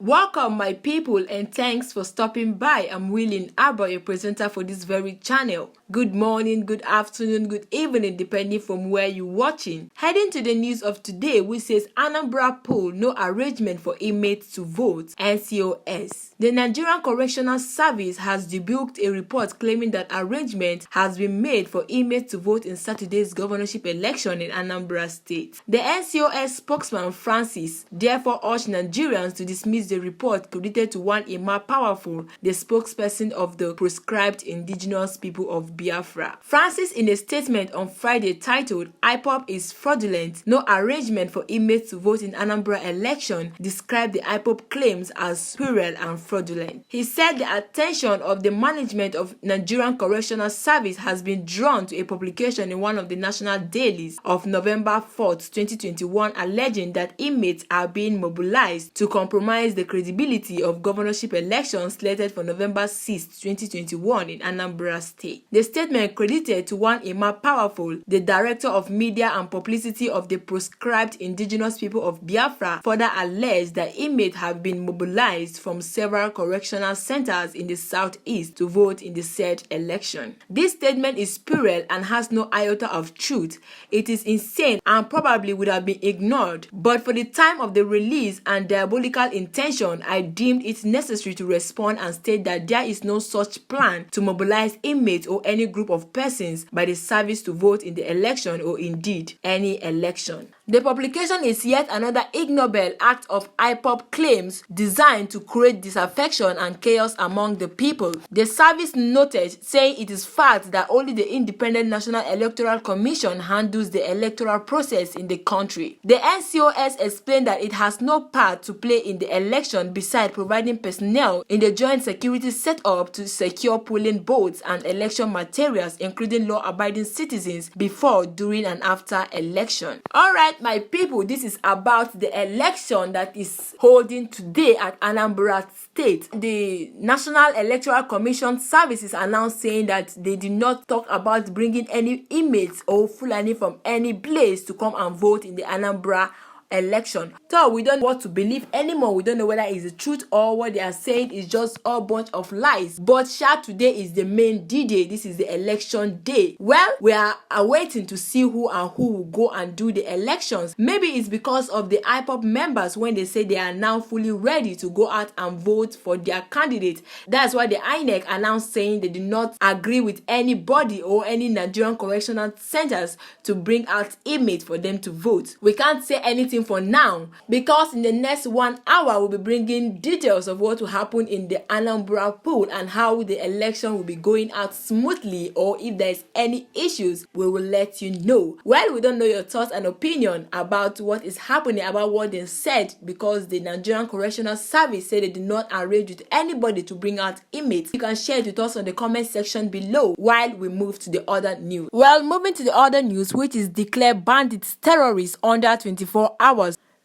Welcome my people and thanks for stopping by. I'm Willing Abba, your presenter for this very channel. Good morning, good afternoon, good evening depending from where you're watching. Heading to the news of today, which says Anambra poll, no arrangement for inmates to vote, NCOS. The Nigerian Correctional Service has debunked a report claiming that arrangement has been made for inmates to vote in Saturday's governorship election in Anambra State. The NCOS spokesman Francis therefore urged Nigerians to dismiss the report credited to one Emma Powerful, the spokesperson of the proscribed indigenous people of Biafra. Francis, in a statement on Friday titled "IPOB is fraudulent, no arrangement for inmates to vote in Anambra election," described the IPOB claims as puerile and fraudulent. He said the attention of the management of Nigerian Correctional Service has been drawn to a publication in one of the national dailies of November 4th, 2021, alleging that inmates are being mobilized to compromise the credibility of governorship elections slated for November 6, 2021 in Anambra State. The statement credited to one Emma Powerful, the Director of Media and Publicity of the proscribed indigenous people of Biafra, further alleged that inmates have been mobilized from several correctional centers in the southeast to vote in the said election. This statement is puerile and has no iota of truth. It is insane and probably would have been ignored, but for the time of the release and diabolical intention, I deemed it necessary to respond and state that there is no such plan to mobilize inmates or any group of persons by the service to vote in the election or indeed any election. The publication is yet another ignoble act of IPOB claims designed to create disaffection and chaos among the people. The service noted, saying it is fact that only the Independent National Electoral Commission handles the electoral process in the country. The NCOS explained that it has no part to play in the election besides providing personnel in the joint security set up to secure polling booths and election materials, including law-abiding citizens, before, during, and after election. Alright, my people, this is about the election that is holding today at Anambra State. The National Electoral Commission services are now saying that they did not talk about bringing any inmates or Fulani from any place to come and vote in the Anambra election. So we don't know what to believe anymore. We don't know whether it's the truth or what they are saying is just a bunch of lies. But today is the main D-Day. This is the election day. Well, we are awaiting to see who will go and do the elections. Maybe it's because of the IPOB members when they say they are now fully ready to go out and vote for their candidate. That's why the INEC announced saying they do not agree with anybody or any Nigerian correctional centers to bring out inmates for them to vote. We can't say anything for now because in the next 1 hour we'll be bringing details of what will happen in the Anambra poll and how the election will be going out smoothly, or if there's any issues we will let you know. Well, we don't know your thoughts and opinion about what is happening, about what they said, because the Nigerian Correctional Service said they did not arrange with anybody to bring out inmates. You can share it with us on the comment section below while we move to the other news. Well, moving to the other news, which is declare bandits terrorists under 24 hours.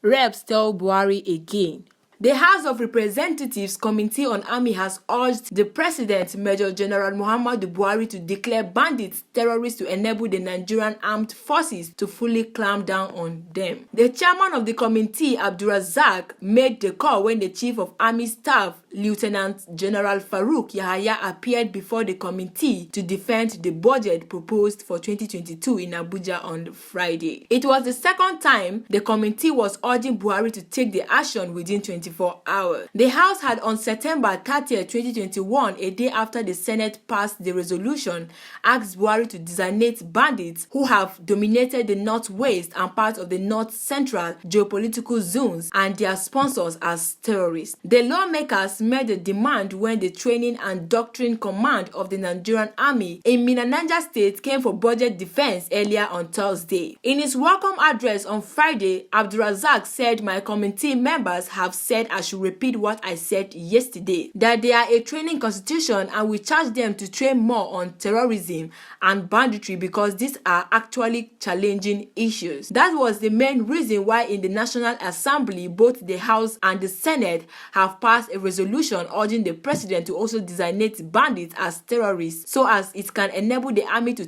Reps tell Buhari again. The House of Representatives Committee on Army has urged the President, Major General Muhammadu Buhari, to declare bandits terrorists to enable the Nigerian Armed Forces to fully clamp down on them. The chairman of the committee, Abdulrazak, made the call when the Chief of Army Staff, Lieutenant General Farouk Yahaya, appeared before the committee to defend the budget proposed for 2022 in Abuja on Friday. It was the second time the committee was urging Buhari to take the action within 24 hours. The House had on September 30, 2021, a day after the Senate passed the resolution, asked Buhari to designate bandits who have dominated the Northwest and part of the North Central geopolitical zones and their sponsors as terrorists. The lawmakers made the demand when the Training and Doctrine Command of the Nigerian Army in Niger State came for budget defense earlier on Thursday. In his welcome address on Friday, Abdulrazak said, "My committee members have said I should repeat what I said yesterday, that they are a training constitution and we charge them to train more on terrorism and banditry because these are actually challenging issues." That was the main reason why in the National Assembly, both the House and the Senate have passed a resolution urging the President to also designate bandits as terrorists so as it can enable the army to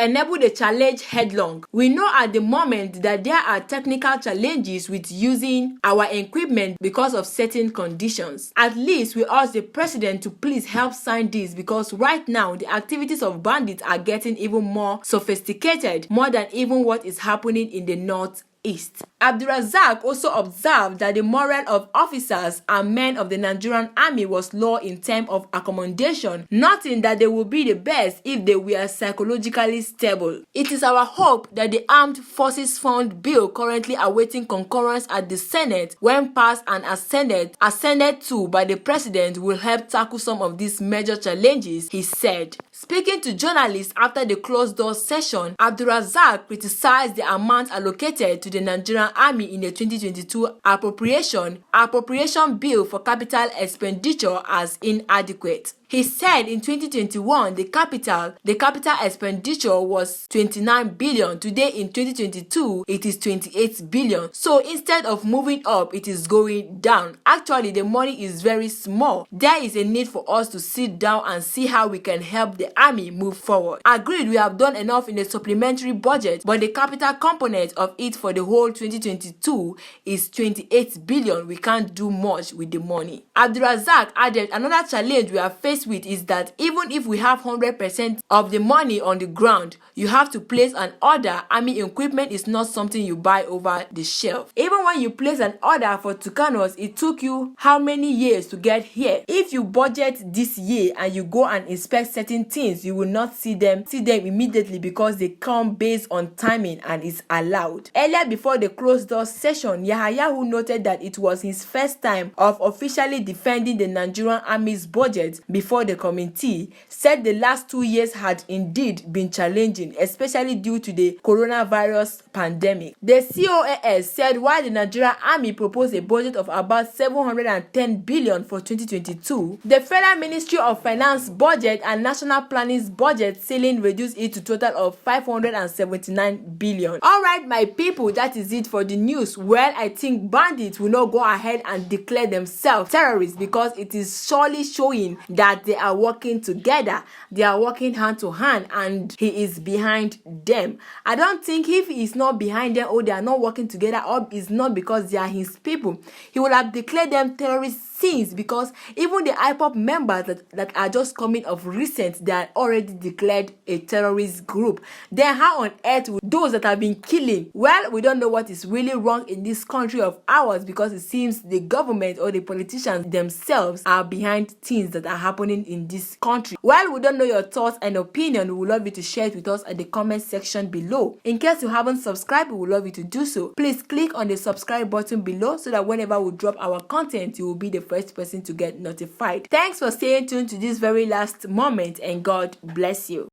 enable the challenge headlong. We know at the moment that there are technical challenges with using our equipment suspend because of certain conditions. At least we urge the president to please help sign this, because right now the activities of bandits are getting even more sophisticated, more than even what is happening in the northeast. Abdulrazak also observed that the morale of officers and men of the Nigerian army was low in terms of accommodation, noting that they would be the best if they were psychologically stable. It is our hope that the Armed Forces Fund bill currently awaiting concurrence at the Senate, when passed and ascended to by the president, will help tackle some of these major challenges, he said. Speaking to journalists after the closed-door session, Abdulrazak criticized the amount allocated to the Nigerian Army in the 2022 appropriation bill for capital expenditure as inadequate. He said in 2021 the capital expenditure was 29 billion. Today in 2022 it is 28 billion. So instead of moving up, it is going down. Actually, the money is very small. There is a need for us to sit down and see how we can help the army move forward. Agreed, we have done enough in the supplementary budget, but the capital component of it for the whole 2022 is 28 billion. We can't do much with the money. Abdulrazak added, another challenge we are faced with is that even if we have 100% of the money on the ground, you have to place an order. Army equipment is not something you buy over the shelf. Even when you place an order for Tucanos, it took you how many years to get here? If you budget this year and you go and inspect certain things, you will not see them immediately, because they come based on timing and is allowed. Earlier, before the closed door session, Yahaya, who noted that it was his first time of officially defending the Nigerian Army's budget before the committee, said the last 2 years had indeed been challenging, especially due to the coronavirus pandemic. The COAS said while the Nigerian Army proposed a budget of about 710 billion for 2022, the Federal Ministry of Finance budget and National Planning's budget ceiling reduced it to total of 579 billion. Alright, my people, that is it for the news. Well, I think bandits will not go ahead and declare themselves terrorists, because it is surely showing that they are working together, they are working hand to hand, and he is behind them. I don't think if he is not behind them, or they are not working together, or it's not because they are his people, he would have declared them terrorists since, because even the IPOP members that are just coming of recent, they are already declared a terrorist group. Then how on earth would those that have been killing? Well, we don't know what is really wrong in this country of ours, because it seems the government or the politicians themselves are behind things that are happening in this country. Well, we don't know your thoughts and opinion. We would love you to share it with us at the comment section below. In case you haven't subscribed, we would love you to do so. Please click on the subscribe button below, so that whenever we drop our content, you will be the first person to get notified. Thanks for staying tuned to this very last moment, and God bless you.